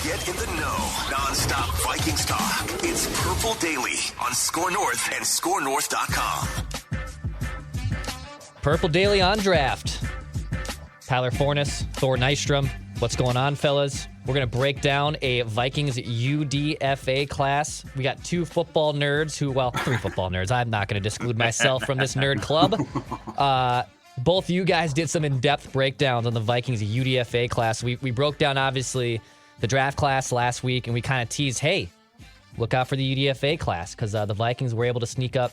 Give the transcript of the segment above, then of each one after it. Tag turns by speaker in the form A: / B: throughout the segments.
A: Get in the know. Non-stop Vikings talk. It's Purple Daily on Score North and ScoreNorth.com.
B: Purple Daily on draft. Tyler Forness, Thor Nystrom. What's going on, fellas? We're going to break down a Vikings UDFA class. We got two football nerds three football nerds. I'm not going to exclude myself from this nerd club. Both you guys did some in-depth breakdowns on the Vikings UDFA class. We broke down, obviously, the draft class last week, and we kind of teased, hey, look out for the UDFA class, because the Vikings were able to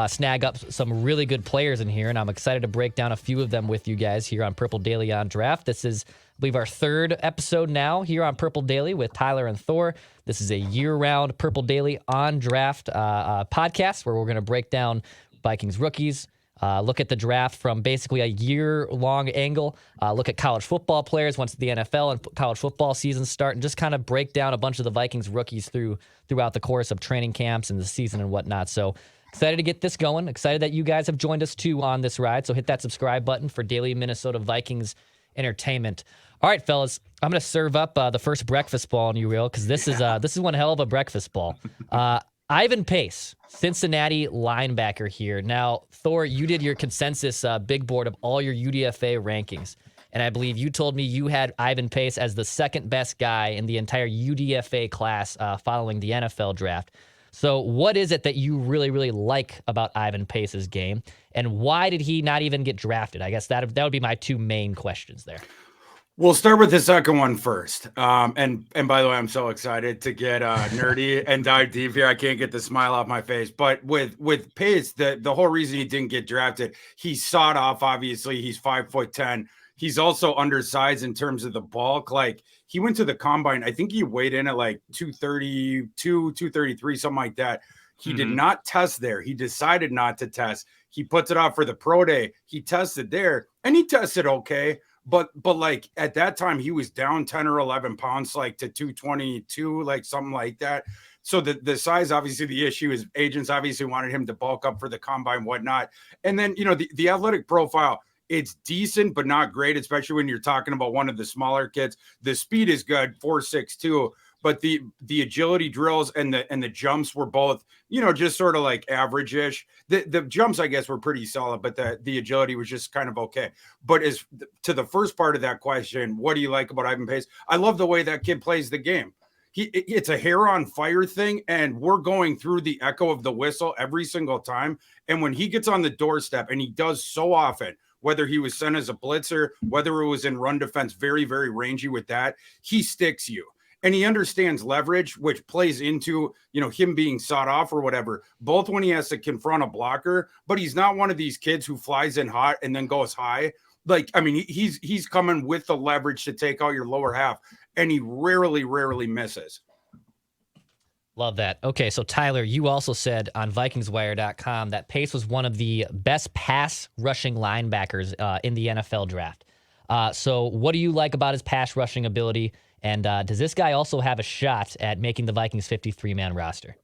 B: snag up some really good players in here, and I'm excited to break down a few of them with you guys here on Purple Daily on Draft. This is, I believe, our third episode now here on Purple Daily with Tyler and Thor. This is a year-round Purple Daily on Draft podcast where we're going to break down Vikings rookies, look at the draft from basically a year-long angle, look at college football players once the NFL and college football seasons start, and just kind of break down a bunch of the Vikings rookies throughout the course of training camps and the season and whatnot. So excited to get this going. Excited that you guys have joined us, too, on this ride. So hit that subscribe button for daily Minnesota Vikings entertainment. All right, fellas, I'm going to serve up the first breakfast ball on you, real, because this is one hell of a breakfast ball. Ivan Pace, Cincinnati linebacker here. Now, Thor, you did your consensus big board of all your UDFA rankings, and I believe you told me you had Ivan Pace as the second best guy in the entire UDFA class following the NFL draft. So what is it that you really, really like about Ivan Pace's game, and why did he not even get drafted? I guess that would be my two main questions there.
C: We'll start with the second one first. And by the way, I'm so excited to get nerdy and dive deep here. I can't get the smile off my face. But with Pace, the whole reason he didn't get drafted, he's sawed off, obviously. He's 5'10". He's also undersized in terms of the bulk. Like, he went to the combine. I think he weighed in at like 232, 233, something like that. He did not test there. He decided not to test. He puts it off for the pro day. He tested there, and he tested okay. But like at that time, he was down 10 or 11 pounds, like to 222, like something like that. So the size, obviously, the issue is agents obviously wanted him to bulk up for the combine, whatnot. And then, the athletic profile, it's decent, but not great, especially when you're talking about one of the smaller kids. The speed is good, 4.62, but the agility drills and the jumps were both, just sort of like average-ish. The jumps, I guess, were pretty solid, but the agility was just kind of okay. But as to the first part of that question, what do you like about Ivan Pace? I love the way that kid plays the game. It's a hair on fire thing, and we're going through the echo of the whistle every single time. And when he gets on the doorstep, and he does so often, whether he was sent as a blitzer, whether it was in run defense, very, very rangy with that, he sticks you. And he understands leverage, which plays into, him being sought off or whatever, both when he has to confront a blocker, but he's not one of these kids who flies in hot and then goes high. Like, I mean, he's coming with the leverage to take out your lower half, and he rarely misses.
B: Love that. Okay, so Tyler, you also said on VikingsWire.com that Pace was one of the best pass rushing linebackers in the NFL draft. So what do you like about his pass rushing ability? And does this guy also have a shot at making the Vikings 53-man roster?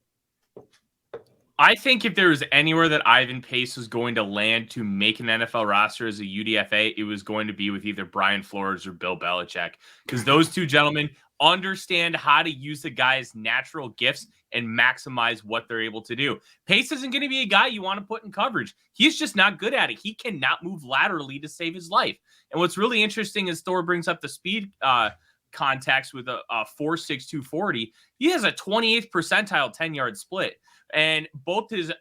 D: I think if there was anywhere that Ivan Pace was going to land to make an NFL roster as a UDFA, it was going to be with either Brian Flores or Bill Belichick, because those two gentlemen understand how to use the guy's natural gifts and maximize what they're able to do. Pace isn't going to be a guy you want to put in coverage. He's just not good at it. He cannot move laterally to save his life. And what's really interesting is Thor brings up the speed context with a 4.6 240. He has a 28th percentile 10-yard split, and both his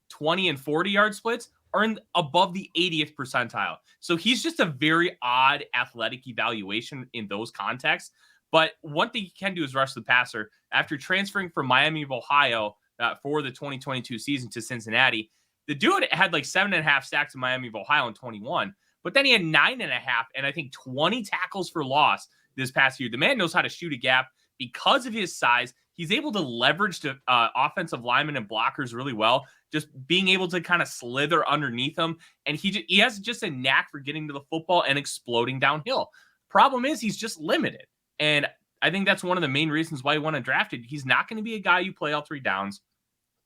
D: 20 and 40-yard splits are above the 80th percentile. So he's just a very odd athletic evaluation in those contexts. But one thing he can do is rush the passer. After transferring from Miami of Ohio for the 2022 season to Cincinnati, the dude had like 7.5 sacks in Miami of Ohio in 21, but then he had 9.5 and I think 20 tackles for loss this past year. The man knows how to shoot a gap. Because of his size, he's able to leverage the offensive linemen and blockers really well, just being able to kind of slither underneath them. And he has just a knack for getting to the football and exploding downhill. Problem is, he's just limited. And I think that's one of the main reasons why he won undrafted. He's not going to be a guy you play all three downs.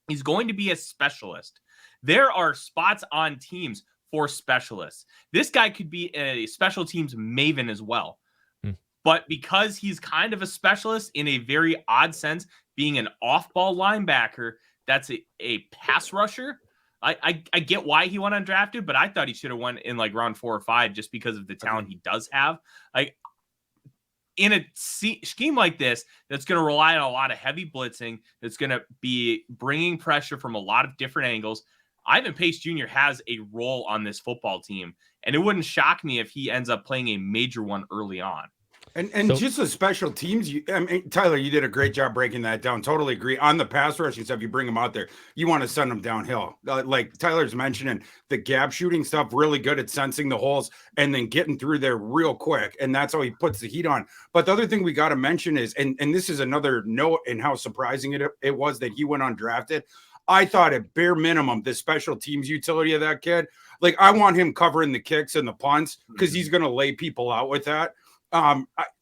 D: He's going to be a specialist. There are spots on teams for specialists. This guy could be a special teams maven as well. But because he's kind of a specialist in a very odd sense, being an off-ball linebacker, that's a pass rusher. I get why he went undrafted, but I thought he should have went in like round 4 or 5 just because of the talent he does have. Like in a scheme like this, that's going to rely on a lot of heavy blitzing, that's going to be bringing pressure from a lot of different angles. Ivan Pace Jr. has a role on this football team, and it wouldn't shock me if he ends up playing a major one early on.
C: And just the special teams, Tyler, you did a great job breaking that down. Totally agree. On the pass rushing stuff, you bring them out there, you want to send them downhill. Like Tyler's mentioning, the gap shooting stuff, really good at sensing the holes and then getting through there real quick. And that's how he puts the heat on. But the other thing we got to mention is, and this is another note in how surprising it was that he went undrafted. I thought at bare minimum, the special teams utility of that kid, like I want him covering the kicks and the punts because he's going to lay people out with that.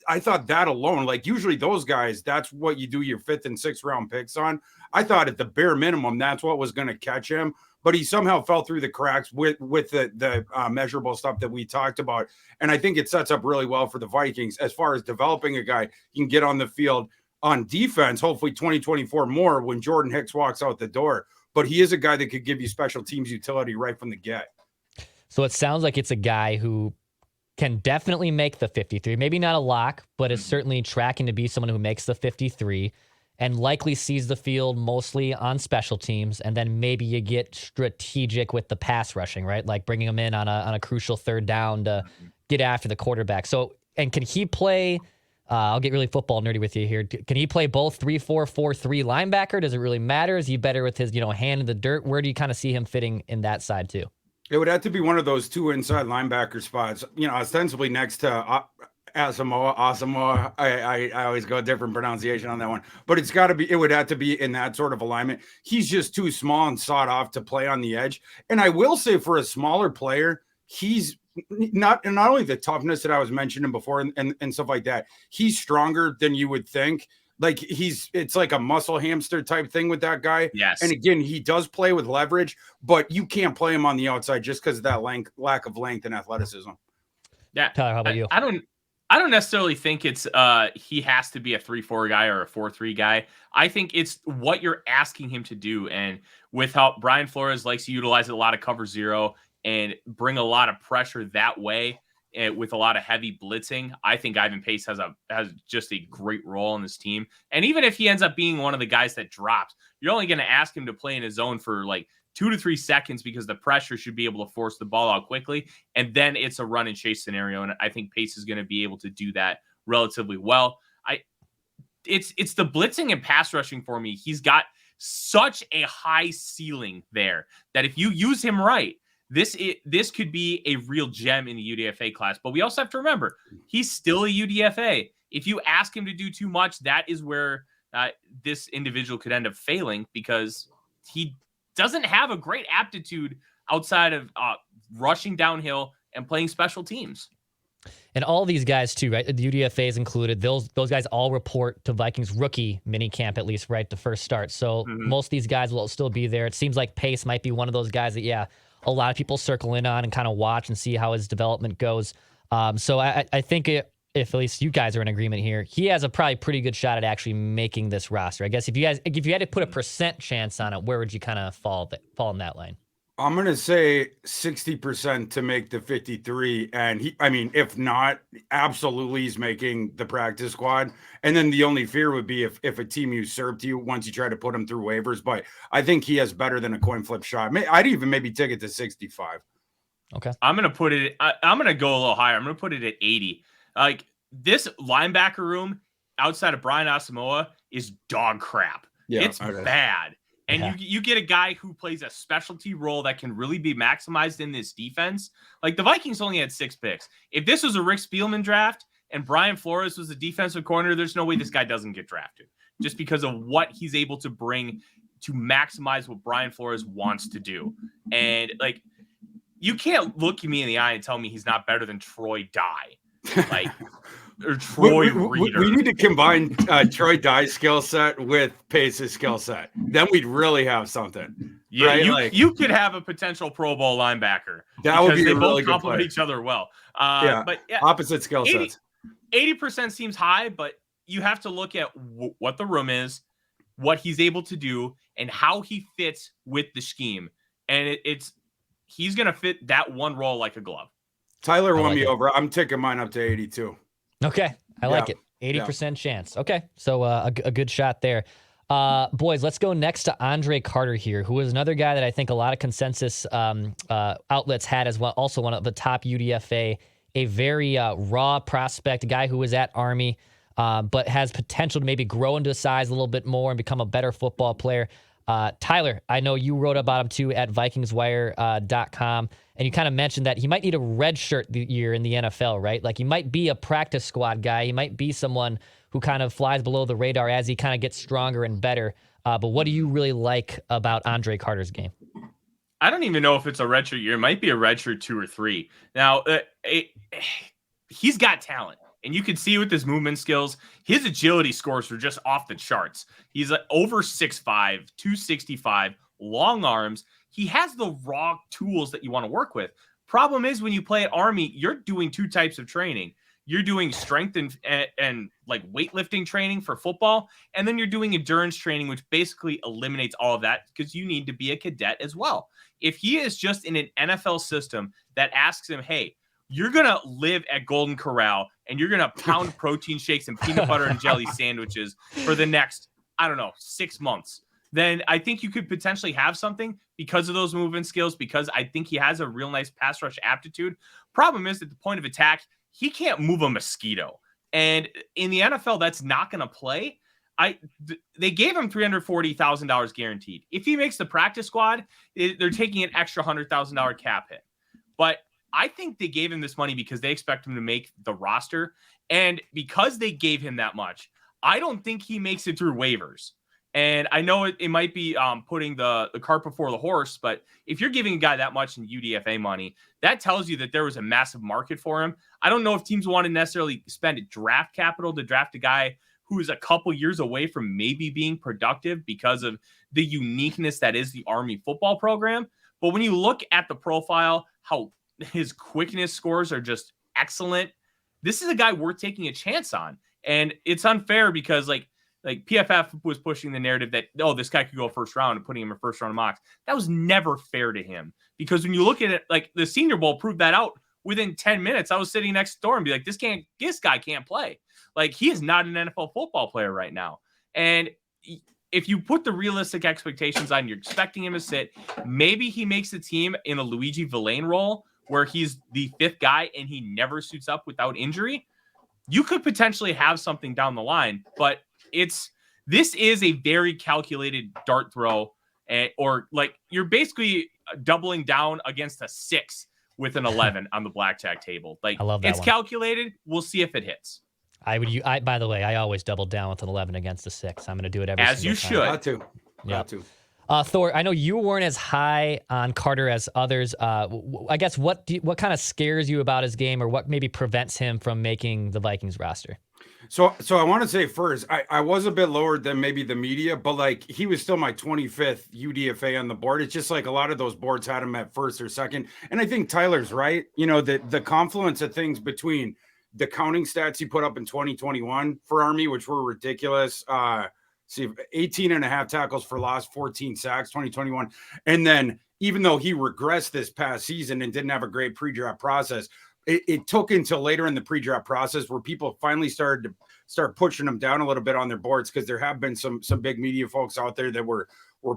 C: I thought that alone, like usually those guys, that's what you do your 5th and 6th round picks on. I thought at the bare minimum, that's what was going to catch him, but he somehow fell through the cracks with the measurable stuff that we talked about. And I think it sets up really well for the Vikings as far as developing a guy he can get on the field on defense, hopefully 2024 more when Jordan Hicks walks out the door. But he is a guy that could give you special teams utility right from the get.
B: So it sounds like it's a guy who can definitely make the 53. Maybe not a lock, but is certainly tracking to be someone who makes the 53 and likely sees the field mostly on special teams. And then maybe you get strategic with the pass rushing, right? Like bringing him in on a crucial 3rd down to get after the quarterback. So, and can he play, I'll get really football nerdy with you here. Can he play both 3-4, 4-3 linebacker? Does it really matter? Is he better with his, hand in the dirt? Where do you kind of see him fitting in that side too?
C: It would have to be one of those 2 inside linebacker spots, ostensibly next to Asamoah. I always go different pronunciation on that one, but it would have to be in that sort of alignment. He's just too small and sawed off to play on the edge. And I will say for a smaller player, he's not only the toughness that I was mentioning before and stuff like that, he's stronger than you would think. Like it's like a muscle hamster type thing with that guy.
D: Yes.
C: And again, he does play with leverage, but you can't play him on the outside just because of that lack of length and athleticism.
D: Yeah.
B: Tyler, how about you?
D: I don't necessarily think it's he has to be a 3-4 guy or a 4-3 guy. I think it's what you're asking him to do. And with how Brian Flores likes to utilize a lot of cover 0 and bring a lot of pressure that way, with a lot of heavy blitzing, I think Ivan Pace has just a great role in this team. And even if he ends up being one of the guys that drops, you're only going to ask him to play in his zone for like 2 to 3 seconds because the pressure should be able to force the ball out quickly. And then it's a run and chase scenario. And I think Pace is going to be able to do that relatively well. It's the blitzing and pass rushing for me. He's got such a high ceiling there that if you use him right, this could be a real gem in the UDFA class. But we also have to remember, he's still a UDFA. If you ask him to do too much, that is where this individual could end up failing because he doesn't have a great aptitude outside of rushing downhill and playing special teams.
B: And all these guys too, right? The UDFA is included. Those guys all report to Vikings rookie mini camp, at least, right? The first start. So most of these guys will still be there. It seems like Pace might be one of those guys that, a lot of people circle in on and kind of watch and see how his development goes. So I think if at least you guys are in agreement here, he has a probably pretty good shot at actually making this roster. I guess if you had to put a % chance on it, where would you kind of fall in that line?
C: I'm going to say 60% to make the 53. And if not, absolutely he's making the practice squad. And then the only fear would be if a team usurped you once you try to put him through waivers. But I think he has better than a coin flip shot. I'd even maybe take it to 65.
B: Okay.
D: I'm going to go a little higher. I'm going to put it at 80. Like this linebacker room outside of Brian Asamoah is dog crap. Yeah, it's bad. And you get a guy who plays a specialty role that can really be maximized in this defense. Like the Vikings only had 6 picks. If this was a Rick Spielman draft and Brian Flores was the defensive corner, there's no way this guy doesn't get drafted just because of what he's able to bring to maximize what Brian Flores wants to do. And like, you can't look me in the eye and tell me he's not better than Troy Dye. Like, or Troy Reader.
C: We need to combine Troy Dye's skill set with Pace's skill set. Then we'd really have something.
D: Yeah,
C: right?
D: You could have a potential Pro Bowl linebacker.
C: That would be
D: they
C: a really
D: both
C: good
D: complement
C: play.
D: each other well.
C: But opposite skill sets.
D: 80% seems high, but you have to look at what the room is, what he's able to do, and how he fits with the scheme. And he's going to fit that one role like a glove.
C: Tyler won me over. I'm taking mine up to 82.
B: Okay. I like it. 80% chance. Okay. So a good shot there. Boys, let's go next to Andre Carter here, who is another guy that I think a lot of consensus outlets had as well. Also one of the top UDFA, a very raw prospect, a guy who was at Army, but has potential to maybe grow into size a little bit more and become a better football player. Tyler, I know you wrote about him too at VikingsWire.com, and you kind of mentioned that he might need a red shirt the year in the NFL, right? Like he might be a practice squad guy. He might be someone who kind of flies below the radar as he kind of gets stronger and better. But what do you really like about Andre Carter's game?
D: I don't even know if it's a redshirt year. It might be a redshirt 2 or 3. Now, he's got talent. And you can see with his movement skills, his agility scores are just off the charts. He's over 6'5", 265, long arms. He has the raw tools that you want to work with. Problem is when you play at Army, you're doing 2 types of training. You're doing strength and like weightlifting training for football. And then you're doing endurance training, which basically eliminates all of that because you need to be a cadet as well. If he is just in an NFL system that asks him, hey, you're going to live at Golden Corral and you're going to pound protein shakes and peanut butter and jelly sandwiches for the next, 6 months, then I think you could potentially have something because of those movement skills, because I think he has a real nice pass rush aptitude. Problem is at the point of attack, he can't move a mosquito. And in the NFL, that's not going to play. They gave him $340,000 guaranteed. If he makes the practice squad, they're taking an extra $100,000 cap hit. But I think they gave him this money because they expect him to make the roster. And because they gave him that much, I don't think he makes it through waivers. And I know it might be putting the cart before the horse, but if you're giving a guy that much in UDFA money, that tells you that there was a massive market for him. I don't know if teams want to necessarily spend draft capital to draft a guy who is a couple years away from maybe being productive because of the uniqueness that is the Army football program. But when you look at the profile, how his quickness scores are just excellent. This is a guy worth taking a chance on. And it's unfair because like PFF was pushing the narrative that, this guy could go first round and putting him in first round mocks. That was never fair to him because when you look at it, like the Senior Bowl proved that out within 10 minutes. I was sitting next door and be like, this guy can't play. Like he is not an NFL football player right now. And if you put the realistic expectations on, you're expecting him to sit, maybe he makes the team in a Luigi Villain role where he's the 5th guy and he never suits up without injury. You could potentially have something down the line, but this is a very calculated dart throw, or like you're basically doubling down against a 6 with an 11 on the blackjack table. Like
B: I love that
D: it's
B: one.
D: Calculated. We'll see if it hits.
B: By the way, I always double down with an 11 against a 6. I'm going to do it every
D: as you
B: time.
D: should.
C: Got to.
B: Thor, I know you weren't as high on Carter as others. I guess what kind of scares you about his game, or what maybe prevents him from making the Vikings roster?
C: So I want to say first, I was a bit lower than maybe the media, but like he was still my 25th UDFA on the board. It's just like a lot of those boards had him at first or second. And I think Tyler's right. You know, the confluence of things between the counting stats he put up in 2021 for Army, which were ridiculous. 18 and a half tackles for loss, 14 sacks, 2021. And then even though he regressed this past season and didn't have a great pre-draft process, it took until later in the pre-draft process where people finally started to start pushing him down a little bit on their boards, because there have been some big media folks out there that were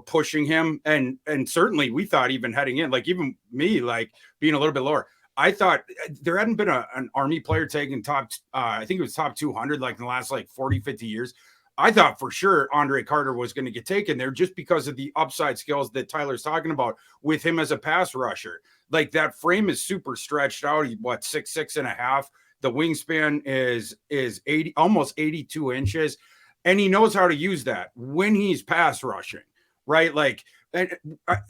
C: pushing him. And certainly we thought, even heading in, like even me, like being a little bit lower, I thought there hadn't been an Army player taken top, I think it was top 200, like in the last like 40, 50 years. I thought for sure Andre Carter was going to get taken there just because of the upside skills that Tyler's talking about with him as a pass rusher. Like that frame is super stretched out. He, 6'6.5". The wingspan is 80, almost 82 inches. And he knows how to use that when he's pass rushing, right? Like,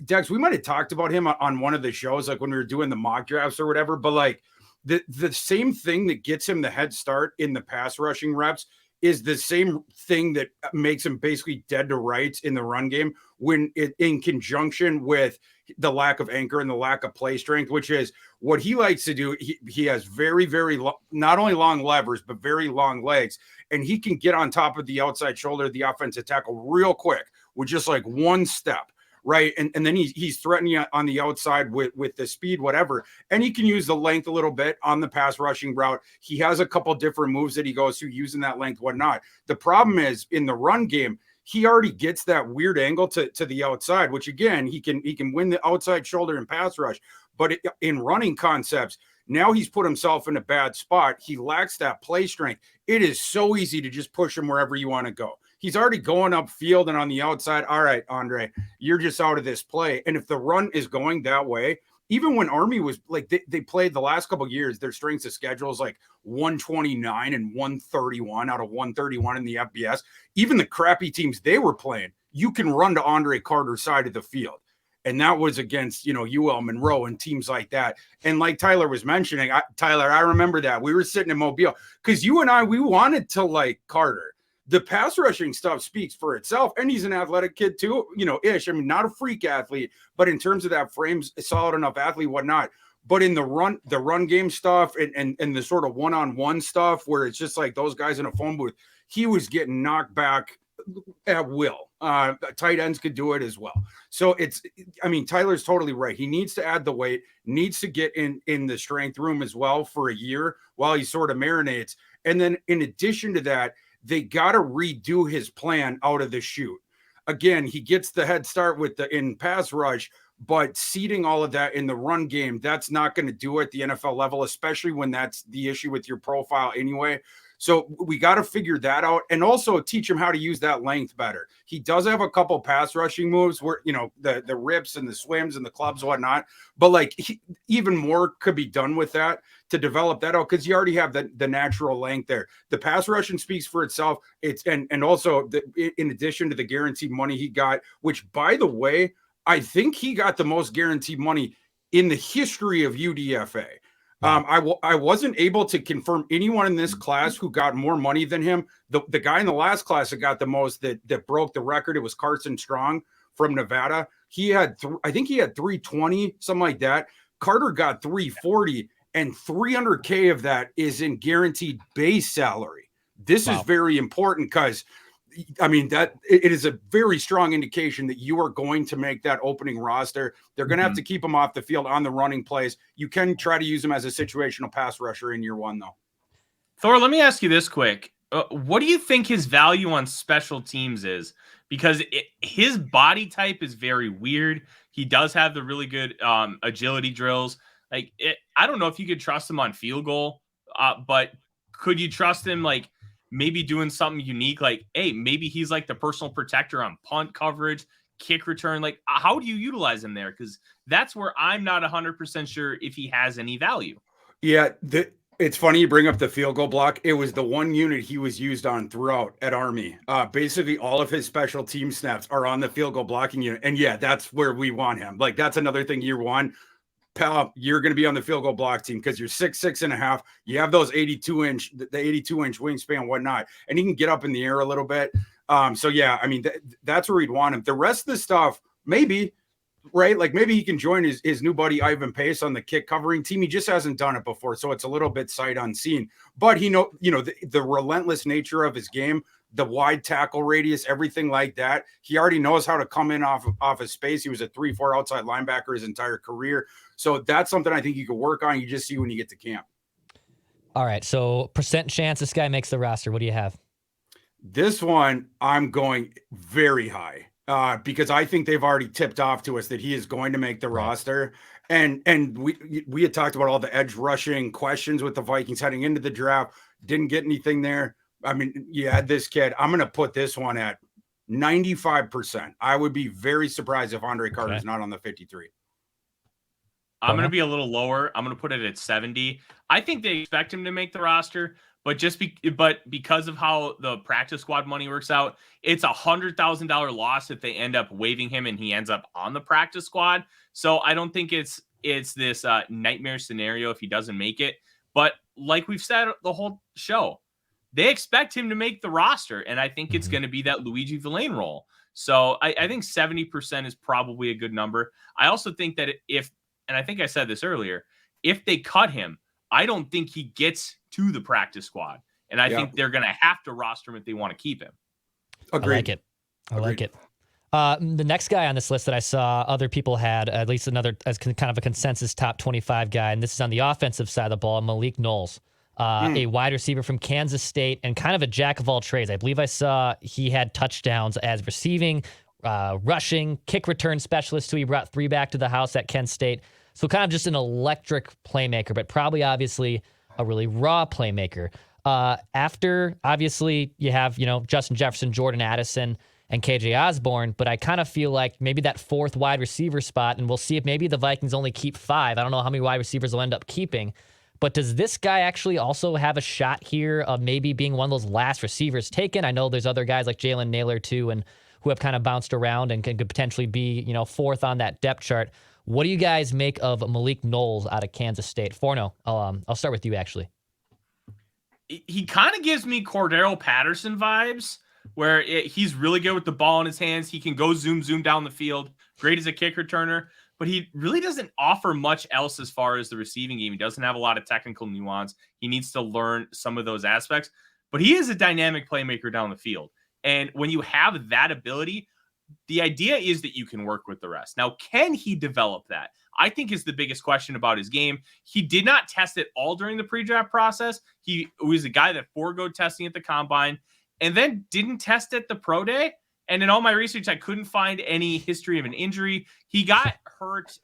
C: Dex, we might have talked about him on one of the shows, like when we were doing the mock drafts or whatever, but like the same thing that gets him the head start in the pass rushing reps is the same thing that makes him basically dead to rights in the run game when in conjunction with the lack of anchor and the lack of play strength, which is what he likes to do. He has very, very not only long levers, but very long legs. And he can get on top of the outside shoulder of the offensive tackle real quick with just like one step. Right. And then he's threatening on the outside with the speed, whatever. And he can use the length a little bit on the pass rushing route. He has a couple different moves that he goes through using that length, whatnot. The problem is in the run game, he already gets that weird angle to the outside, which again, he can win the outside shoulder and pass rush. But in running concepts, now he's put himself in a bad spot. He lacks that play strength. It is so easy to just push him wherever you want to go. He's already going upfield and on the outside. All right, Andre, you're just out of this play. And if the run is going that way, even when Army was like they played the last couple of years, their strengths of schedule is like 129 and 131 out of 131 in the FBS. Even the crappy teams they were playing, you can run to Andre Carter's side of the field. And that was against, UL Monroe and teams like that. And like Tyler was mentioning, Tyler, I remember that. We were sitting in Mobile because you and I, we wanted to like Carter. The pass rushing stuff speaks for itself. And he's an athletic kid too, ish. I mean, not a freak athlete, but in terms of that frame's a solid enough athlete, whatnot. But in the run game stuff and the sort of one-on-one stuff where it's just like those guys in a phone booth, he was getting knocked back at will. Tight ends could do it as well. So Tyler's totally right. He needs to add the weight, needs to get in the strength room as well for a year while he sort of marinates. And then in addition to that, they got to redo his plan out of the chute. Again, he gets the head start in pass rush, but seeding all of that in the run game, that's not going to do it at the NFL level, especially when that's the issue with your profile anyway. So we got to figure that out and also teach him how to use that length better. He does have a couple pass rushing moves where, the rips and the swims and the clubs, whatnot, but even more could be done with that to develop that out because you already have the natural length there. The pass rushing speaks for itself. And also in addition to the guaranteed money he got, which by the way, I think he got the most guaranteed money in the history of UDFA. I wasn't able to confirm anyone in this class who got more money than him. The guy in the last class that got the most that broke the record, it was Carson Strong from Nevada. He had, I think he had 320, something like that. Carter got 340 and 300K of that is in guaranteed base salary. This is very important because that it is a very strong indication that you are going to make that opening roster. They're going to have to keep him off the field on the running plays. You can try to use him as a situational pass rusher in year one, though.
D: Thor, let me ask you this quick. What do you think his value on special teams is? Because his body type is very weird. He does have the really good agility drills. I don't know if you could trust him on field goal, but could you trust him maybe doing something unique, hey, maybe he's like the personal protector on punt coverage, kick return. How do you utilize him there? Because that's where I'm not 100% sure if he has any value.
C: Yeah, it's funny you bring up the field goal block. It was the one unit he was used on throughout at Army. Basically, all of his special team snaps are on the field goal blocking unit. And yeah, that's where we want him. That's another thing year one. Pal, you're going to be on the field goal block team because you're 6'6.5". You have those 82-inch wingspan, whatnot, and he can get up in the air a little bit. So yeah, that's where we'd want him. The rest of the stuff, maybe, right? Maybe he can join his new buddy Ivan Pace on the kick covering team. He just hasn't done it before, so it's a little bit sight unseen. But the relentless nature of his game, the wide tackle radius, everything like that. He already knows how to come in off of space. He was a 3-4 outside linebacker his entire career. So that's something I think you could work on. You just see when you get to camp.
B: All right. So percent chance this guy makes the roster. What do you have?
C: This one, I'm going very high because I think they've already tipped off to us that he is going to make the roster. And we had talked about all the edge rushing questions with the Vikings heading into the draft. Didn't get anything there. You had this kid. I'm going to put this one at 95%. I would be very surprised if Andre Carter is not on the 53.
D: I'm going to be a little lower. I'm going to put it at 70. I think they expect him to make the roster, but because of how the practice squad money works out, it's $100,000 loss if they end up waiving him and he ends up on the practice squad. So I don't think it's this nightmare scenario if he doesn't make it. But like we've said the whole show, they expect him to make the roster. And I think it's going to be that Luigi Villain role. So I think 70% is probably a good number. I also think that and I think I said this earlier, if they cut him, I don't think he gets to the practice squad. And I think they're going to have to roster him if they want to keep him.
C: Agreed.
B: I like it. I like it. The next guy on this list that I saw other people had, at least another as kind of a consensus top 25 guy, and this is on the offensive side of the ball, Malik Knowles, a wide receiver from Kansas State and kind of a jack of all trades. I believe I saw he had touchdowns as receiving, rushing, kick return specialist, who he brought 3 back to the house at Kent State. So kind of just an electric playmaker, but probably obviously a really raw playmaker. After, obviously, you have, Justin Jefferson, Jordan Addison, and KJ Osborne, but I kind of feel like maybe that 4th wide receiver spot, and we'll see if maybe the Vikings only keep 5. I don't know how many wide receivers they'll end up keeping, but does this guy actually also have a shot here of maybe being one of those last receivers taken? I know there's other guys like Jalen Naylor too, and who have kind of bounced around and could potentially be, 4th on that depth chart. What do you guys make of Malik Knowles out of Kansas State? Forno, I'll start with you actually.
D: He kind of gives me Cordero Patterson vibes, where he's really good with the ball in his hands. He can go zoom down the field. Great as a kick returner, but he really doesn't offer much else as far as the receiving game. He doesn't have a lot of technical nuance. He needs to learn some of those aspects, but he is a dynamic playmaker down the field. And when you have that ability, the idea is that you can work with the rest. Now, can he develop that? I think is the biggest question about his game. He did not test it all during the pre-draft process. He was a guy that foregoed testing at the combine and then didn't test at the pro day. And in all my research, I couldn't find any history of an injury. He got hurt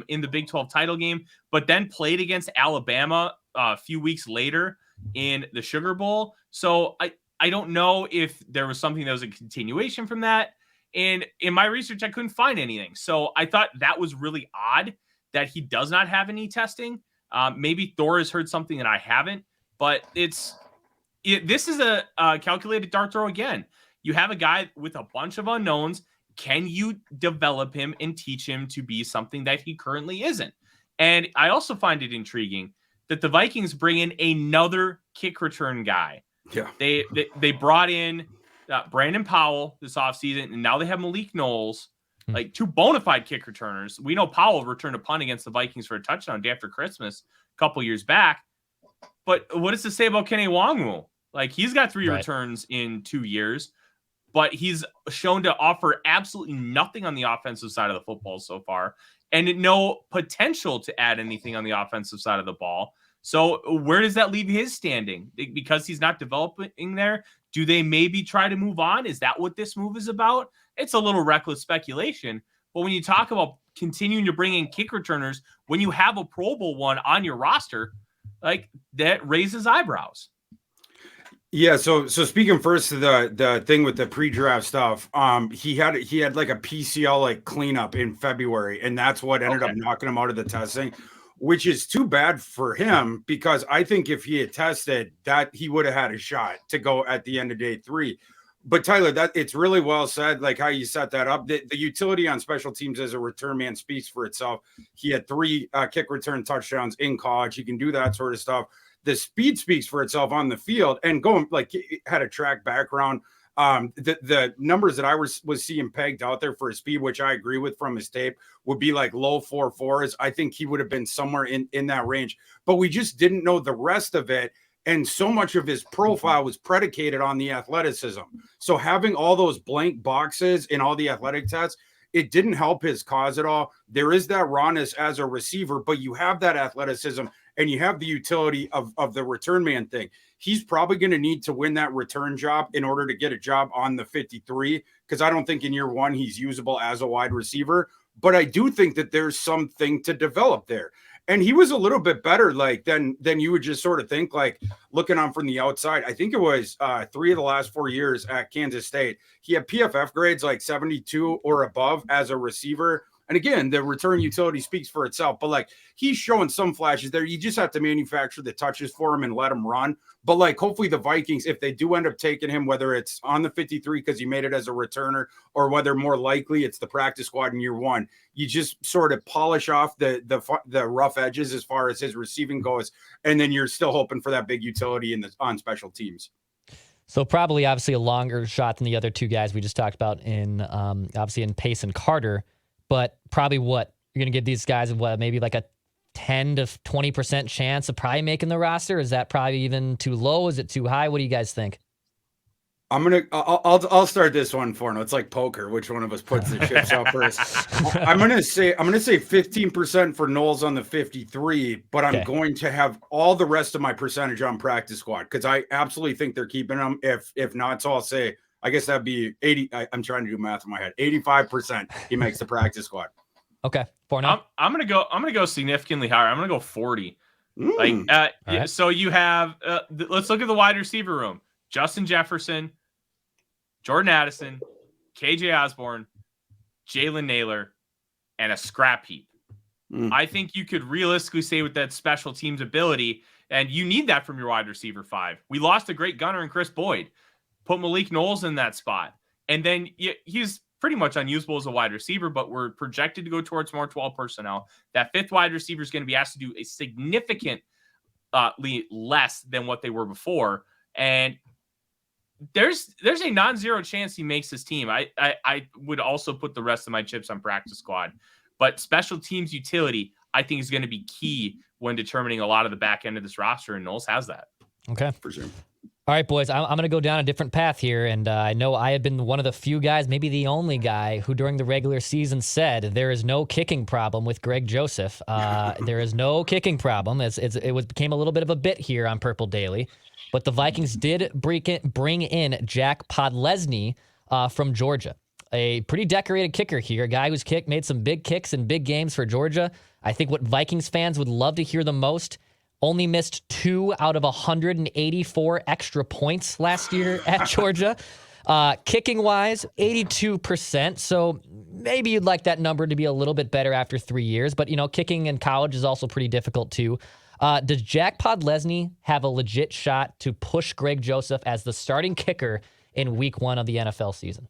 D: in the Big 12 title game, but then played against Alabama a few weeks later in the Sugar Bowl. So I don't know if there was something that was a continuation from that. And in my research, I couldn't find anything. So I thought that was really odd that he does not have any testing. Maybe Thor has heard something that I haven't, but this is a calculated dart throw again. You have a guy with a bunch of unknowns. Can you develop him and teach him to be something that he currently isn't? And I also find it intriguing that the Vikings bring in another kick return guy.
C: Yeah.
D: They brought in Brandon Powell this offseason, and now they have Malik Knowles, like 2 bona fide kick returners. We know Powell returned a punt against the Vikings for a touchdown day after Christmas a couple years back. But what does this say about Kenny Nwangwu? Like, he's got 3 returns in 2 years, but he's shown to offer absolutely nothing on the offensive side of the football so far, and no potential to add anything on the offensive side of the ball. So where does that leave his standing? Because he's not developing there, do they maybe try to move on? Is that what this move is about? It's a little reckless speculation, but when you talk about continuing to bring in kick returners, when you have a Pro Bowl one on your roster, like, that raises eyebrows.
C: Yeah, so speaking first to the thing with the pre-draft stuff, he had like a PCL like cleanup in February, and that's what ended up knocking him out of the testing, which is too bad for him, because I think if he had tested, that he would have had a shot to go at the end of day 3. But Tyler, that it's really well said, like how you set that up. The utility on special teams as a return man speaks for itself. He had 3 kick return touchdowns in college. He can do that sort of stuff. The speed speaks for itself on the field, and going, like, he had a track background. The numbers that I was seeing pegged out there for his speed, which I agree with from his tape, would be like low 4.4s. I think he would have been somewhere in that range, but we just didn't know the rest of it. And so much of his profile was predicated on the athleticism. So having all those blank boxes in all the athletic tests, it didn't help his cause at all. There is that rawness as a receiver, but you have that athleticism and you have the utility of the return man thing. He's probably going to need to win that return job in order to get a job on the 53, because I don't think in year 1 he's usable as a wide receiver. But I do think that there's something to develop there. And he was a little bit better, like, than you would just sort of think, like, looking on from the outside. I think it was 3 of the last 4 years at Kansas State. He had PFF grades like 72 or above as a receiver. And again, the return utility speaks for itself, but like, he's showing some flashes there. You just have to manufacture the touches for him and let him run. But like, hopefully the Vikings, if they do end up taking him, whether it's on the 53 because he made it as a returner, or whether more likely it's the practice squad in year 1, you just sort of polish off the rough edges as far as his receiving goes, and then you're still hoping for that big utility on special teams.
B: So probably, obviously, a longer shot than the other two guys we just talked about in, obviously, in Pace and Carter. But probably what? You're going to give these guys, what, maybe like a 10 to 20% chance of probably making the roster? Is that probably even too low? Is it too high? What do you guys think?
C: I'll start this one for now. It's like poker. Which one of us puts the chips up first? I'm gonna say 15% for Knowles on the 53, but I'm going to have all the rest of my percentage on practice squad because I absolutely think they're keeping him. If not, so I'll say I guess that'd be 80. I'm trying to do math in my head. 85% he makes the practice squad.
B: Okay, for now.
D: I'm gonna go significantly higher. I'm gonna go 40. Right. So you have let's look at the wide receiver room. Justin Jefferson, Jordan Addison, KJ Osborne, Jalen Naylor, and a scrap heap. I think you could realistically say with that special teams ability, and you need that from your wide receiver 5. We lost a great gunner in Chris Boyd. Put Malik Knowles in that spot. And then he's pretty much unusable as a wide receiver, but we're projected to go towards more 12 personnel. That 5th wide receiver is going to be asked to do a significantly less than what they were before. And there's a non-zero chance he makes his team. I would also put the rest of my chips on practice squad, but special teams utility I think is going to be key when determining a lot of the back end of this roster, and Knowles has that.
B: Okay,
C: for sure.
B: All right, boys, I'm going to go down a different path here, and I know I have been one of the few guys, maybe the only guy, who during the regular season said there is no kicking problem with Greg Joseph. There is no kicking problem. It became a little bit of a bit here on Purple Daily, but the Vikings did bring in Jack Podlesny from Georgia, a pretty decorated kicker here, a guy who's made some big kicks in big games for Georgia. I think what Vikings fans would love to hear the most, only missed 2 out of 184 extra points last year at Georgia. Kicking-wise, 82%. So maybe you'd like that number to be a little bit better after 3 years. But, kicking in college is also pretty difficult, too. Does Jack Podlesny have a legit shot to push Greg Joseph as the starting kicker in week 1 of the NFL season?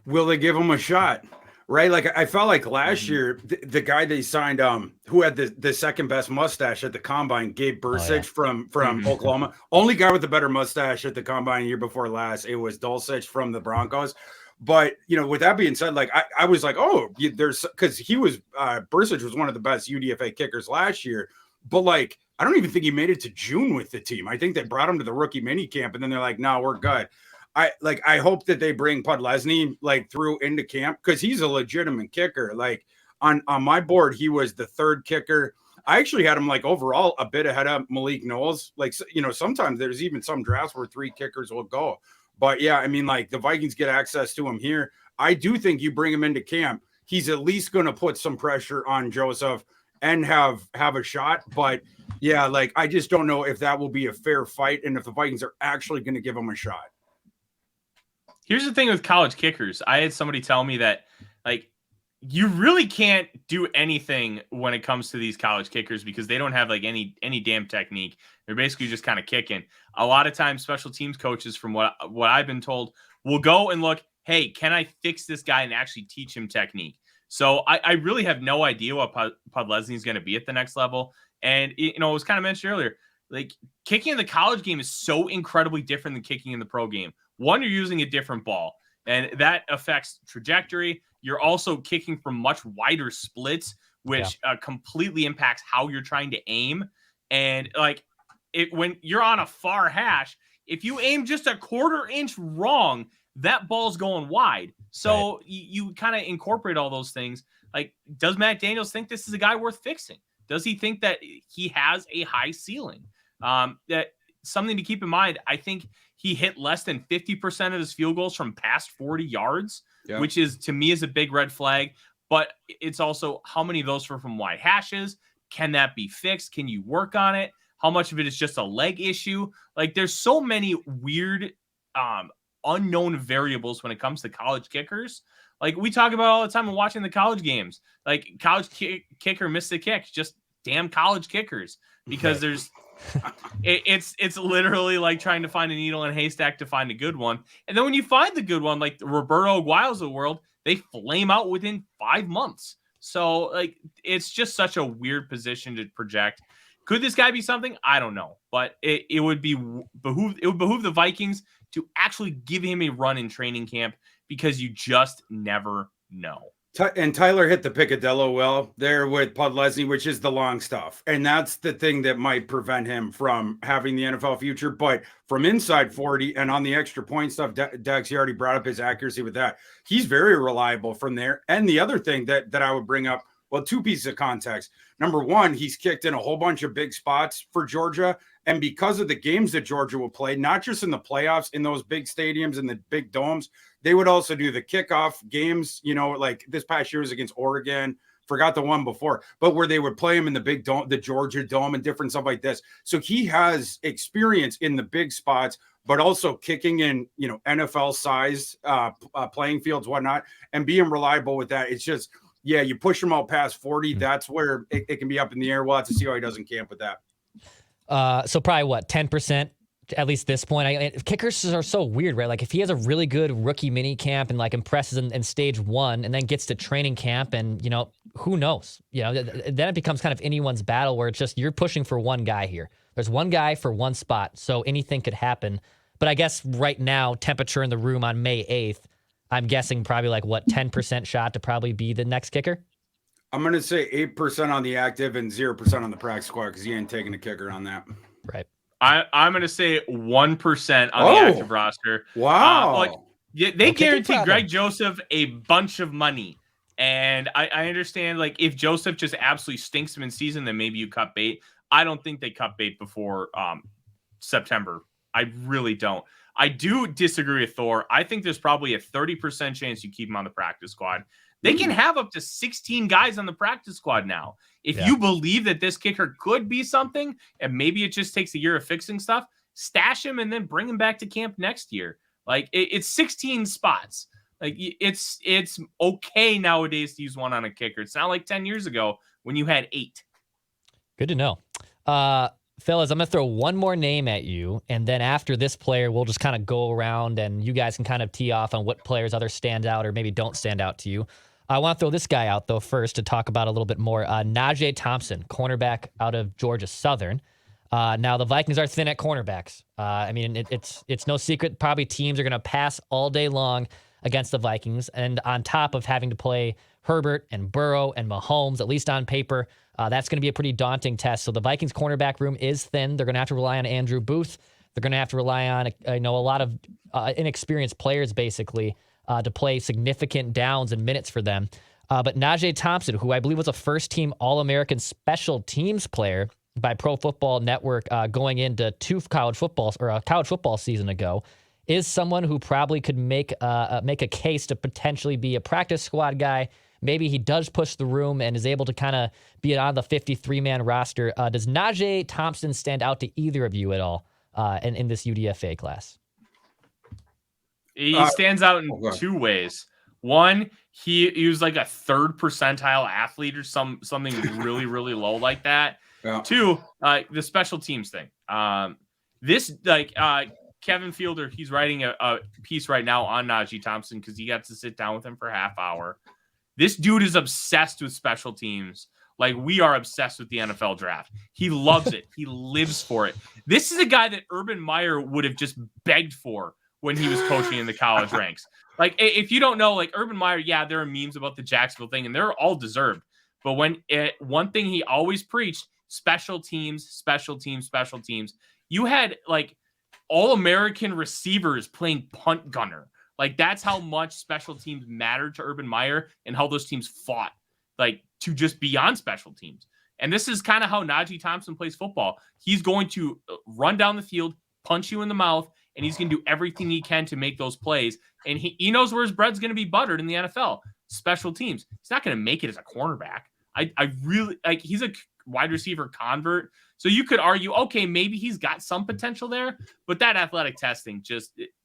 C: Will they give him a shot? Right, like I felt like last year, the guy they signed, who had the second best mustache at the combine, Gabe Bursich from Oklahoma. Only guy with a better mustache at the combine year before last. It was Dulcich from the Broncos. But with that being said, like I was like, there's because he was Bursich was one of the best UDFA kickers last year. But like I don't even think he made it to June with the team. I think they brought him to the rookie mini camp, and then they're like, no, we're good. I hope that they bring Podlesny through into camp because he's a legitimate kicker. Like on my board, he was the 3rd kicker. I actually had him overall a bit ahead of Malik Knowles. Sometimes there's even some drafts where 3 kickers will go. But yeah, I mean, the Vikings get access to him here. I do think you bring him into camp, he's at least going to put some pressure on Joseph and have a shot. But yeah, I just don't know if that will be a fair fight and if the Vikings are actually going to give him a shot.
D: Here's the thing with college kickers. I had somebody tell me that, you really can't do anything when it comes to these college kickers because they don't have, any damn technique. They're basically just kind of kicking. A lot of times, special teams coaches, from what I've been told, will go and look, hey, can I fix this guy and actually teach him technique? So I really have no idea what Podlesny is going to be at the next level. And, it was kind of mentioned earlier, kicking in the college game is so incredibly different than kicking in the pro game. One, you're using a different ball, and that affects trajectory. You're also kicking from much wider splits, which completely impacts how you're trying to aim. And when you're on a far hash, if you aim just a 1/4 inch wrong, that ball's going wide. So you kind of incorporate all those things. Does Matt Daniels think this is a guy worth fixing? Does he think that he has a high ceiling? That something to keep in mind. I think he hit less than 50% of his field goals from past 40 yards, which is, to me, is a big red flag. But it's also how many of those are from wide hashes. Can that be fixed? Can you work on it? How much of it is just a leg issue? There's so many weird, unknown variables when it comes to college kickers. We talk about all the time when watching the college games. College kicker missed the kick. Just damn college kickers. Because there's it's literally like trying to find a needle in a haystack to find a good one. And then when you find the good one, like the Roberto Aguayo's of the world, they flame out within 5 months. So it's just such a weird position to project. Could this guy be something? I don't know, but it would behoove the Vikings to actually give him a run in training camp, because you just never know.
C: And Tyler hit the picadillo well there with Podlesny, which is the long stuff. And that's the thing that might prevent him from having the NFL future. But from inside 40 and on the extra point stuff, Dex, he already brought up his accuracy with that. He's very reliable from there. And the other thing that I would bring up, well, two pieces of context. Number one, he's kicked in a whole bunch of big spots for Georgia. And because of the games that Georgia will play, not just in the playoffs, in those big stadiums and the big domes, they would also do the kickoff games, like this past year was against Oregon, forgot the one before, but where they would play him in the big dome, the Georgia dome and different stuff like this. So he has experience in the big spots, but also kicking in, NFL sized playing fields, whatnot, and being reliable with that. It's just, yeah, you push him out past 40. That's where it can be up in the air. We'll have to see how he does in camp with that.
B: So probably what, 10%? At least this point, kickers are so weird, right? Like if he has a really good rookie mini camp and like impresses in stage 1 and then gets to training camp and, who knows? Then it becomes kind of anyone's battle where it's just you're pushing for one guy here. There's one guy for one spot, so anything could happen. But I guess right now, temperature in the room on May 8th, I'm guessing probably like 10% shot to probably be the next kicker?
C: I'm going to say 8% on the active and 0% on the practice squad because he ain't taking a kicker on that.
B: Right.
D: I'm going to say 1% on the active roster.
C: Wow.
D: They guaranteed Greg Joseph a bunch of money. And I understand, like, if Joseph just absolutely stinks him in season, then maybe you cut bait. I don't think they cut bait before September. I really don't. I do disagree with Thor. I think there's probably a 30% chance you keep him on the practice squad. They can have up to 16 guys on the practice squad now. If you believe that this kicker could be something, and maybe it just takes a year of fixing stuff, stash him and then bring him back to camp next year. Like it's 16 spots. Like it's okay nowadays to use one on a kicker. It's not like 10 years ago when you had 8.
B: Good to know. Fellas, I'm going to throw one more name at you, and then after this player, we'll just kind of go around, and you guys can kind of tee off on what players either stand out or maybe don't stand out to you. I want to throw this guy out, though, first to talk about a little bit more. Naje Thompson, cornerback out of Georgia Southern. Now, the Vikings are thin at cornerbacks. It's no secret. Probably teams are going to pass all day long against the Vikings, and on top of having to play Herbert and Burrow and Mahomes, at least on paper, that's going to be a pretty daunting test. So the Vikings cornerback room is thin. They're going to have to rely on Andrew Booth. They're going to have to rely on a lot of inexperienced players, basically, to play significant downs and minutes for them. But Naje Thompson, who I believe was a first-team All-American special teams player by Pro Football Network going into a college football season ago, is someone who probably could make a case to potentially be a practice squad guy. Maybe he does push the room and is able to kind of be on the 53-man roster. Does Naje Thompson stand out to either of you at all in this UDFA class?
D: He stands out in 2 ways. One, he was like a 3rd percentile athlete or something really, really low like that. Yeah. 2, the special teams thing. Kevin Fielder, he's writing a piece right now on Naje Thompson because he got to sit down with him for a half hour. This dude is obsessed with special teams. Like we are obsessed with the NFL draft. He loves it. He lives for it. This is a guy that Urban Meyer would have just begged for when he was coaching in the college ranks. Like, if you don't know, like Urban Meyer, yeah, there are memes about the Jacksonville thing, and they're all deserved. But one thing he always preached, special teams, special teams, special teams. You had like All-American receivers playing punt gunner. Like that's how much special teams mattered to Urban Meyer and how those teams fought, like to just be on special teams. And this is kind of how Naje Thompson plays football. He's going to run down the field, punch you in the mouth, and he's going to do everything he can to make those plays. And he knows where his bread's going to be buttered in the NFL. Special teams. He's not going to make it as a cornerback. I really like. He's a wide receiver convert. So you could argue, okay, maybe he's got some potential there, but that athletic testing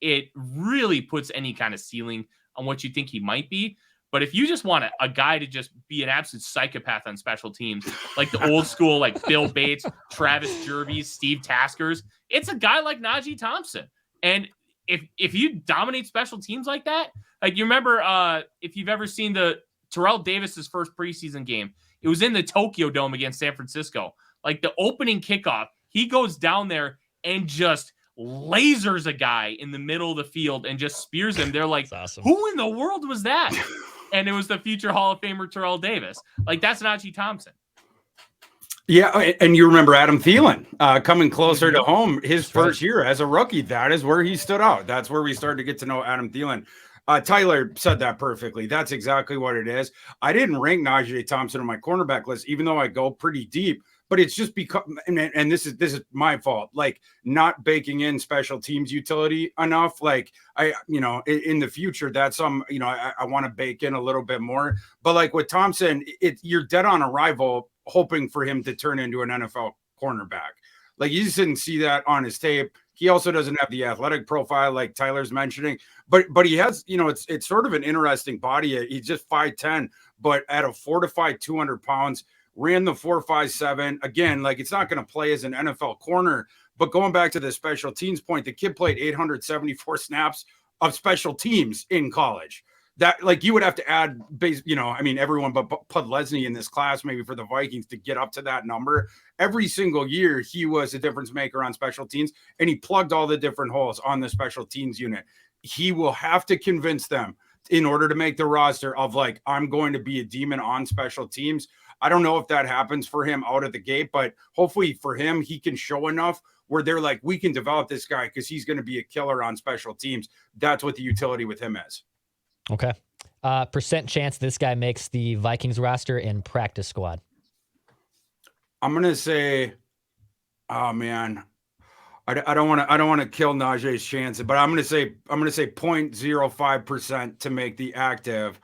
D: it really puts any kind of ceiling on what you think he might be. But if you just want a guy to just be an absolute psychopath on special teams, like the old school, like Bill Bates, Travis Jervis, Steve Taskers, it's a guy like Naje Thompson. And if you dominate special teams like that, like you remember if you've ever seen the Terrell Davis's first preseason game, it was in the Tokyo Dome against San Francisco. Like the opening kickoff, he goes down there and just lasers a guy in the middle of the field and just spears him. They're like,
B: awesome.
D: Who in the world was that? And it was the future Hall of Famer Terrell Davis. Like, that's Naje Thompson.
C: Yeah, and you remember Adam Thielen coming closer to home his first year as a rookie. That is where he stood out. That's where we started to get to know Adam Thielen. Tyler said that perfectly. That's exactly what it is. I didn't rank Naje Thompson on my cornerback list, even though I go pretty deep. But it's just because, and this is my fault, like not baking in special teams utility enough. Like in the future, that's I want to bake in a little bit more. But like with Thompson, you're dead on arrival, hoping for him to turn into an NFL cornerback. Like you just didn't see that on his tape. He also doesn't have the athletic profile like Tyler's mentioning, but he has, it's sort of an interesting body. He's just 5'10", but at a fortified 200 pounds. Ran the 4.57. Again, like it's not going to play as an NFL corner, but going back to the special teams point, the kid played 874 snaps of special teams in college. That like you would have to add everyone but Podlesny in this class, maybe for the Vikings to get up to that number. Every single year, he was a difference maker on special teams, and he plugged all the different holes on the special teams unit. He will have to convince them in order to make the roster of like, I'm going to be a demon on special teams. I don't know if that happens for him out of the gate, but hopefully for him, he can show enough where they're like, we can develop this guy because he's going to be a killer on special teams. That's what the utility with him is.
B: Okay. Percent chance this guy makes the Vikings roster in practice squad.
C: I'm going to say, oh man, I don't want to kill Najee's chances, but I'm going to say 0.05% to make the active,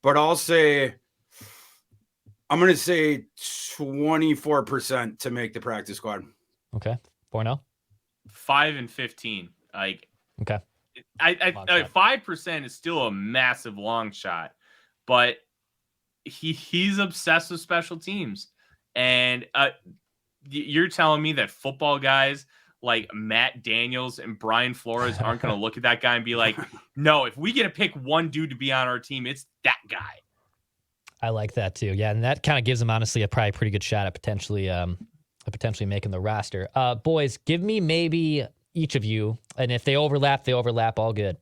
C: but I'm going to say 24% to make the practice squad.
B: Okay. Forno?
D: 5 and 15. Like,
B: okay.
D: I 5% is still a massive long shot, but he's obsessed with special teams. And you're telling me that football guys like Matt Daniels and Brian Flores aren't going to look at that guy and be like, no, if we get to pick one dude to be on our team, it's that guy.
B: I like that too. Yeah, and that kind of gives them honestly a probably pretty good shot at potentially making the roster. Boys, give me maybe each of you, and if they overlap, all good.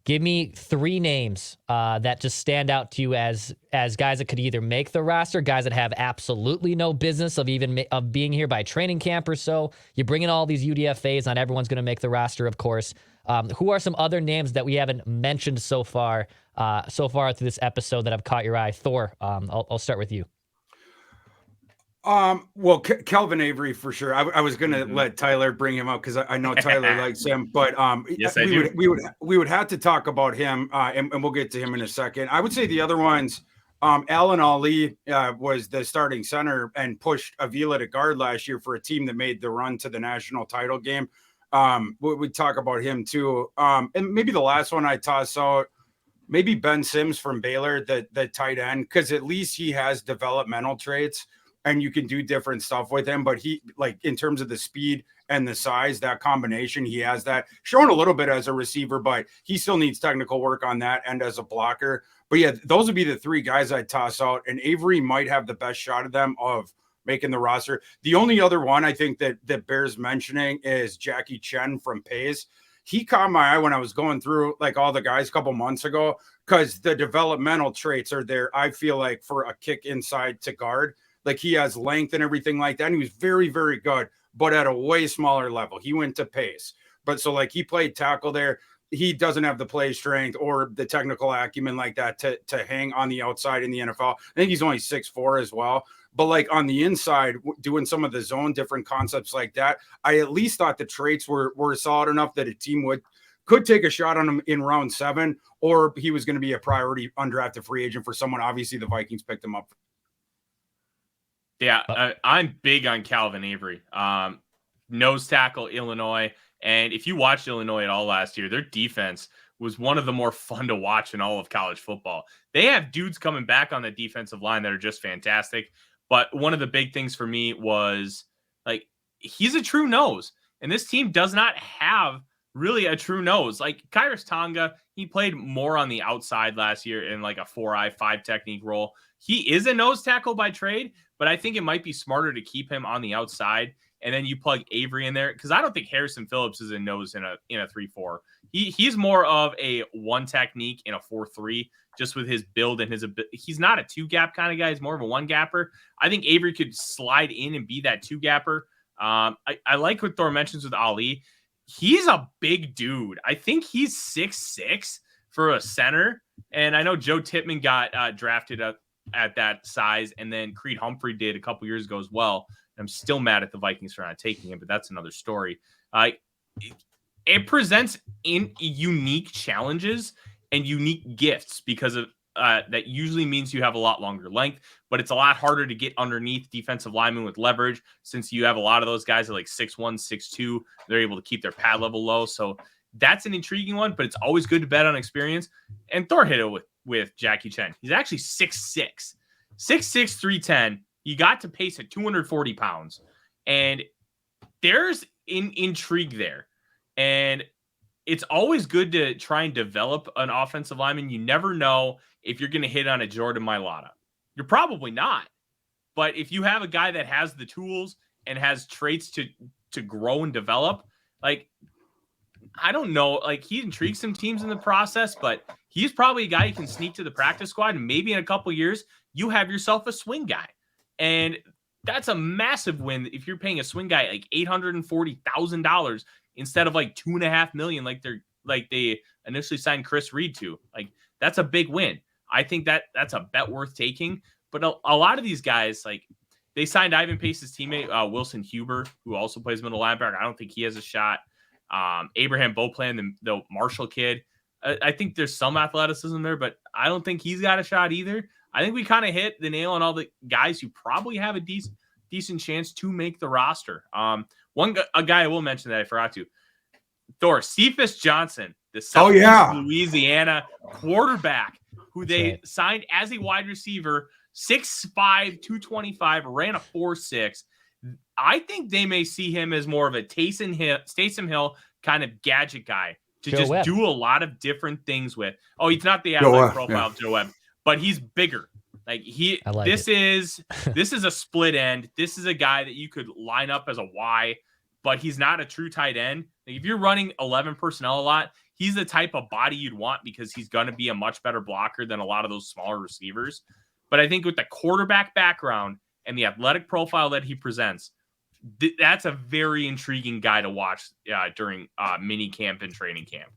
B: Give me 3 names that just stand out to you as guys that could either make the roster, guys that have absolutely no business of being here by training camp or so. You bring in all these UDFAs, not everyone's going to make the roster, of course. Who are some other names that we haven't mentioned so far through this episode that have caught your eye? Thor, I'll start with you.
C: Well, Kelvin Avery for sure. I was going to let Tyler bring him up because I know Tyler likes him, but
D: yes,
C: we would have to talk about him, and we'll get to him in a second. I would say the other ones, Alan Ali was the starting center and pushed Avila to guard last year for a team that made the run to the national title game. We'd talk about him too. And maybe the last one I toss out, maybe Ben Sims from Baylor, the tight end, because at least he has developmental traits and you can do different stuff with him. But he, like, in terms of the speed and the size, that combination, he has that. Shown a little bit as a receiver, but he still needs technical work on that and as a blocker. But yeah, those would be the 3 guys I'd toss out. And Avery might have the best shot of them of making the roster. The only other one I think that bears mentioning is Jackie Chen from Pace. He caught my eye when I was going through like all the guys a couple months ago, because the developmental traits are there, I feel like, for a kick inside to guard. Like, he has length and everything like that. And he was very, very good, but at a way smaller level. He went to Pace. But so, like, he played tackle there. He doesn't have the play strength or the technical acumen like that to hang on the outside in the NFL. I think he's only 6'4" as well. But like on the inside, doing some of the zone, different concepts like that, I at least thought the traits were solid enough that a team could take a shot on him in round 7, or he was going to be a priority undrafted free agent for someone. Obviously, the Vikings picked him up.
D: Yeah, I'm big on Calvin Avery. Nose tackle, Illinois. And if you watched Illinois at all last year, their defense was one of the more fun to watch in all of college football. They have dudes coming back on the defensive line that are just fantastic. But one of the big things for me was, like, he's a true nose. And this team does not have really a true nose. Like, Kyrus Tonga, he played more on the outside last year in like a 4-5 technique role. He is a nose tackle by trade, but I think it might be smarter to keep him on the outside and then you plug Avery in there, because I don't think Harrison Phillips is a nose in a 3-4. He's more of a one technique in a 4-3, just with his build and he's not a 2-gap kind of guy. He's more of a 1-gapper. I think Avery could slide in and be that 2-gapper. I like what Thor mentions with Ali. He's a big dude. I think he's 6'6" for a center. And I know Joe Tippmann got drafted at that size, and then Creed Humphrey did a couple years ago as well. I'm still mad at the Vikings for not taking him, but that's another story. It presents in unique challenges and unique gifts because of that usually means you have a lot longer length, but it's a lot harder to get underneath defensive linemen with leverage, since you have a lot of those guys at like 6'1", 6'2". They're able to keep their pad level low. So that's an intriguing one, but it's always good to bet on experience. And Thor hit it with Jackie Chen. He's actually 6'6", 310. He got to pace at 240 pounds. And there's intrigue there. And it's always good to try and develop an offensive lineman. You never know if you're going to hit on a Jordan Mailata. You're probably not. But if you have a guy that has the tools and has traits to grow and develop, like, I don't know, like, he intrigues some teams in the process, but he's probably a guy you can sneak to the practice squad, and maybe in a couple of years, you have yourself a swing guy. And that's a massive win if you're paying a swing guy like $840,000 instead of like $2.5 million like they initially signed Chris Reed to. Like, that's a big win. I think that's a bet worth taking. But a lot of these guys, like, they signed Ivan Pace's teammate, Wilson Huber, who also plays middle linebacker. I don't think he has a shot. Abraham Beauplan, the Marshall kid. I think there's some athleticism there, but I don't think he's got a shot either. I think we kind of hit the nail on all the guys who probably have a decent chance to make the roster. A guy I will mention that I forgot to. Thor, Cephas Johnson, the Southeast Louisiana quarterback, who they signed as a wide receiver, 6'5", 225, ran a 4.6. I think they may see him as more of a Taysom Hill kind of gadget guy to
B: Joe
D: just
B: Webb.
D: Do a lot of different things with. Oh, he's not the athletic profile of Joe Webb, but he's bigger. Like, this is a split end. This is a guy that you could line up as a Y, but he's not a true tight end. Like, if you're running 11 personnel a lot, he's the type of body you'd want because he's going to be a much better blocker than a lot of those smaller receivers. But I think with the quarterback background and the athletic profile that he presents, that's a very intriguing guy to watch during mini camp and training camp.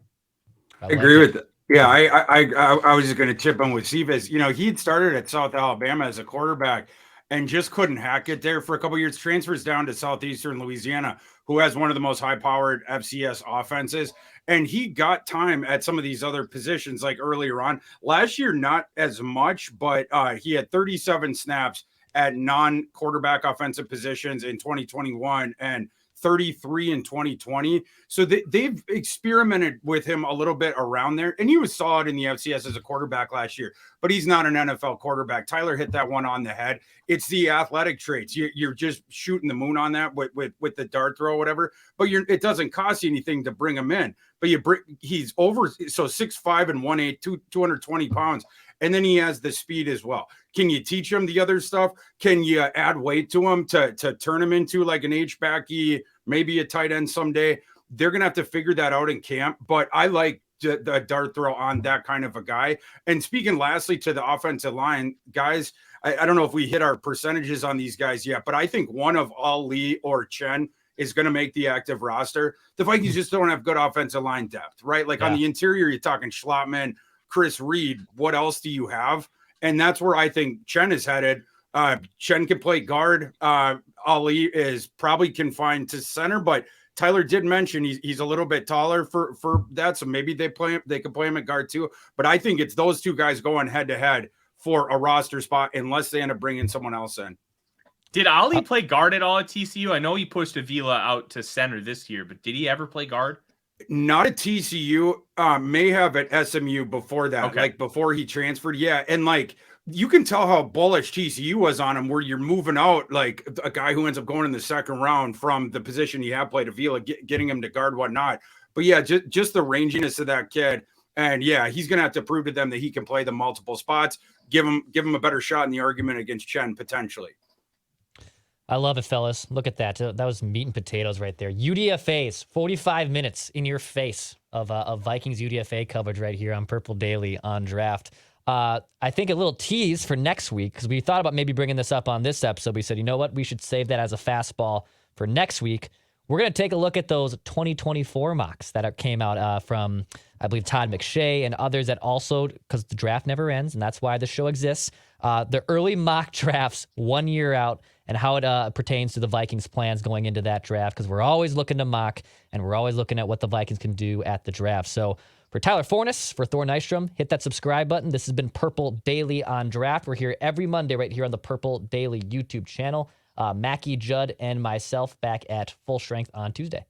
C: I agree with that. Yeah, I was just going to chip in with Cephas. You know, he'd started at South Alabama as a quarterback and just couldn't hack it there for a couple of years. Transfers down to Southeastern Louisiana, who has one of the most high-powered FCS offenses. And he got time at some of these other positions like earlier on. Last year, not as much, but he had 37 snaps at non-quarterback offensive positions in 2021 and 33 in 2020. So they've experimented with him a little bit around there. And he was solid in the FCS as a quarterback last year, but he's not an NFL quarterback. Tyler hit that one on the head. It's the athletic traits. You're just shooting the moon on that with the dart throw, whatever, but it doesn't cost you anything to bring him in. But he's over, so 6'5" and 1.8, 220 pounds. And then he has the speed as well. Can you teach him the other stuff? Can you add weight to him to turn him into like an H-backy, maybe a tight end someday? They're going to have to figure that out in camp. But I like the dart throw on that kind of a guy. And speaking lastly to the offensive line, guys, I don't know if we hit our percentages on these guys yet, but I think one of Ali or Chen is going to make the active roster. The Vikings just don't have good offensive line depth, right? Like on the interior, you're talking Schlattman, Chris Reed. What else do you have? And that's where I think Chen is headed. Chen can play guard. Ali is probably confined to center, but Tyler did mention he's a little bit taller for that, so maybe they could play him at guard too. But I think it's those two guys going head to head for a roster spot unless they end up bringing someone else in.
D: Did Ali play guard at all at TCU? I know he pushed Avila out to center this year, but did he ever play guard?
C: Not at TCU, may have at SMU before that, like before he transferred. Yeah. And like, you can tell how bullish TCU was on him, where you're moving out like a guy who ends up going in the second round from the position he had played Avila, getting him to guard, whatnot. But yeah, just the ranginess of that kid. And yeah, he's going to have to prove to them that he can play the multiple spots, give him a better shot in the argument against Chen potentially.
B: I love it, fellas. Look at that. That was meat and potatoes right there. UDFAs, 45 minutes in your face of Vikings UDFA coverage right here on Purple Daily on Draft. I think a little tease for next week, because we thought about maybe bringing this up on this episode. We said, you know what? We should save that as a fastball for next week. We're going to take a look at those 2024 mocks that came out from, I believe, Todd McShay and others that also, because the draft never ends, and that's why the show exists, the early mock drafts 1 year out and how it pertains to the Vikings' plans going into that draft, because we're always looking to mock, and we're always looking at what the Vikings can do at the draft. So for Tyler Forness, for Thor Nystrom, hit that subscribe button. This has been Purple Daily on Draft. We're here every Monday right here on the Purple Daily YouTube channel. Mackie, Judd, and myself back at full strength on Tuesday.